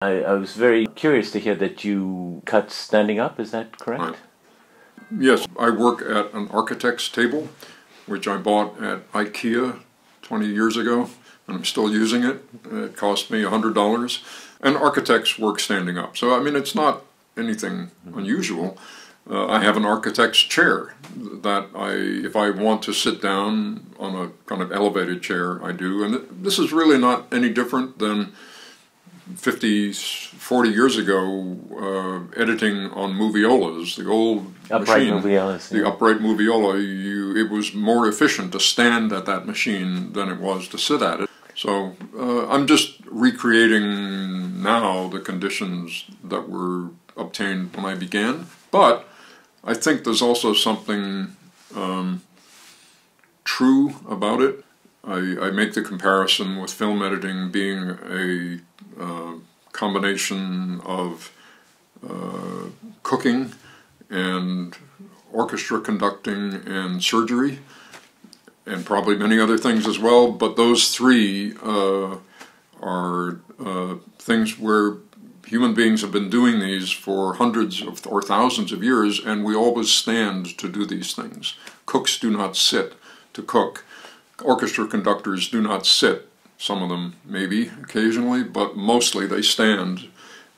I was very curious to hear that you cut standing up, is that correct? Right. Yes, I work at an architect's table, which I bought at IKEA 20 years ago, and I'm still using it. It cost me $100. And architects work standing up. So, I mean, it's not anything unusual. I have an architect's chair that if I want to sit down on a kind of elevated chair, I do. And this is really not any different than 40 years ago, editing on moviolas, the old upright machine, moviolas, the upright moviola. It was more efficient to stand at that machine than it was to sit at it. So I'm just recreating now the conditions that were obtained when I began. But I think there's also something true about it. I make the comparison with film editing being a combination of cooking and orchestra conducting and surgery, and probably many other things as well, but those three are things where human beings have been doing these for hundreds or thousands of years, and we always stand to do these things. Cooks do not sit to cook. Orchestra conductors do not sit. Some of them maybe occasionally, but mostly they stand.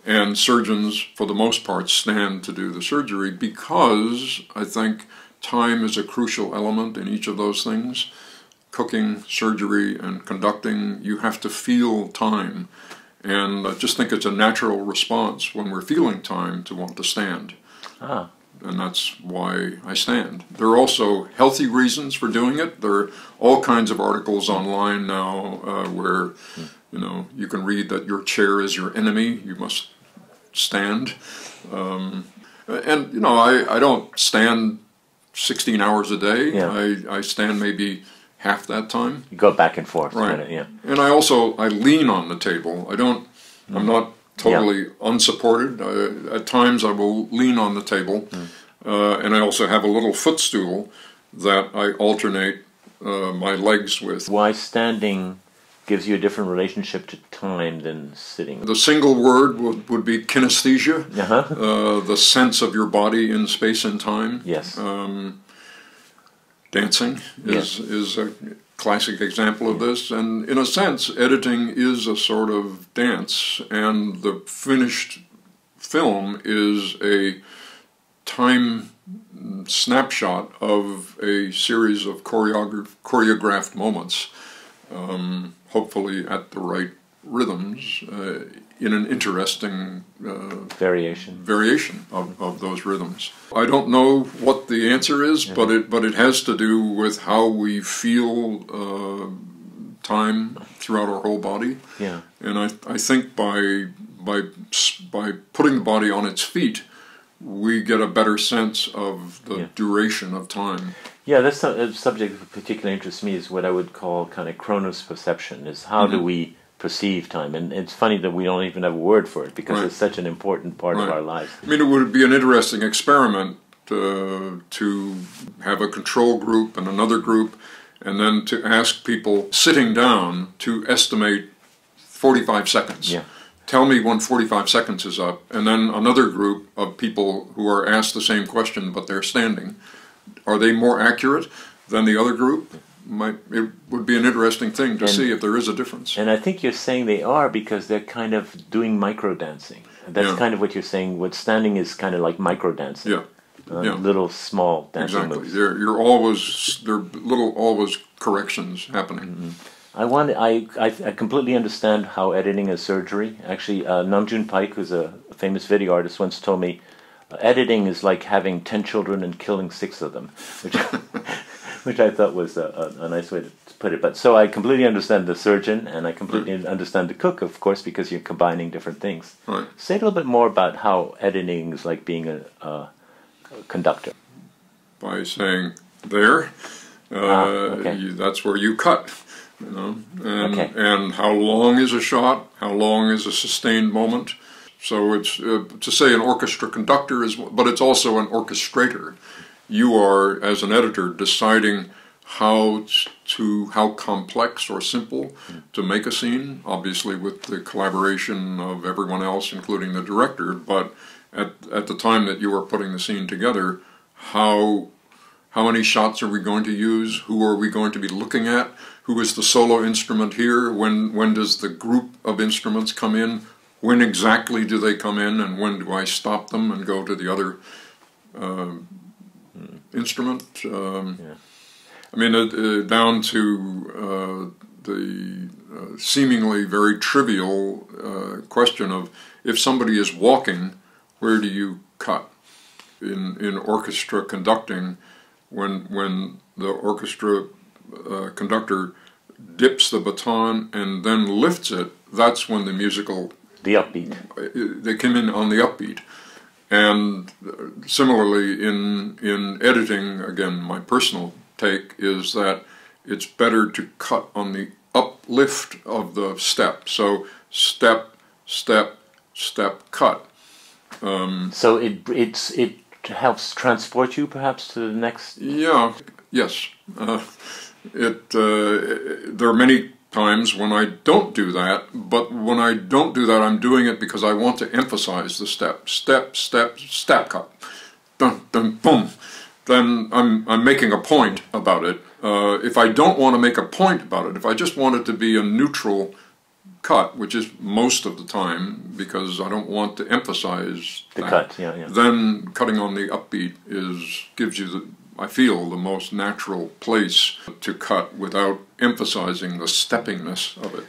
And surgeons, for the most part, stand to do the surgery because I think time is a crucial element in each of those things. Cooking, surgery, and conducting, you have to feel time. And I just think it's a natural response when we're feeling time to want to stand. Ah. And that's why I stand. There are also healthy reasons for doing it. There are all kinds of articles online now where you can read that your chair is your enemy. You must stand. And I don't stand 16 hours a day. Yeah. I stand maybe half that time. You go back and forth. Right. Yeah. And I lean on the table. I'm not totally unsupported. At times I will lean on the table, and I also have a little footstool that I alternate my legs with. Why standing gives you a different relationship to time than sitting? The single word would be kinesthesia, the sense of your body in space and time. Yes. Dancing is a classic example of this, and in a sense editing is a sort of dance, and the finished film is a time snapshot of a series of choreographed moments, hopefully at the right rhythms, in an interesting variation of those rhythms. I don't know what the answer is, but it has to do with how we feel time throughout our whole body. Yeah. And I think by putting the body on its feet, we get a better sense of the duration of time. Yeah, that's a subject of particular interest to me, is what I would call kind of chronos perception, is how do we perceive time. And it's funny that we don't even have a word for it, because it's such an important part of our lives. I mean, it would be an interesting experiment to have a control group and another group, and then to ask people sitting down to estimate 45 seconds. Yeah. Tell me when 45 seconds is up, and then another group of people who are asked the same question but they're standing. Are they more accurate than the other group? It would be an interesting thing to see if there is a difference. And I think you're saying they are, because they're kind of doing micro-dancing. That's kind of what you're saying. What standing is kind of like micro-dancing. Yeah. Little small dancing moves. There are always corrections happening. I completely understand how editing is surgery. Actually, Namjoon Paik, who's a famous video artist, once told me, editing is like having 10 children and killing 6 of them, which I thought was a nice way to put it. But so I completely understand the surgeon, and I completely understand the cook, of course, because you're combining different things. Right. Say a little bit more about how editing is like being a conductor. By saying that's where you cut. And how long is a shot? How long is a sustained moment? So it's to say an orchestra conductor but it's also an orchestrator. You are, as an editor, deciding how to how complex or simple to make a scene, obviously with the collaboration of everyone else, including the director, but at the time that you were putting the scene together, how many shots are we going to use? Who are we going to be looking at? Who is the solo instrument here? When does the group of instruments come in? When exactly do they come in, and when do I stop them and go to the other instrument? I mean, down to the seemingly very trivial question of, if somebody is walking, where do you cut? In orchestra conducting, when the orchestra conductor dips the baton and then lifts it, that's when the musical... The upbeat. They come in on the upbeat. And similarly in editing, again, my personal take is that it's better to cut on the uplift of the step. So step, step, step, cut. So it helps transport you perhaps to the next... Yeah, yes. There are many times when I don't do that, but when I don't do that, I'm doing it because I want to emphasize the step. Step, step, step, cut. Dun, dun, boom. Then I'm making a point about it. If I don't want to make a point about it, if I just want it to be a neutral cut, which is most of the time, because I don't want to emphasize the cut, yeah. Then cutting on the upbeat gives you I feel, the most natural place to cut without emphasizing the steppiness of it.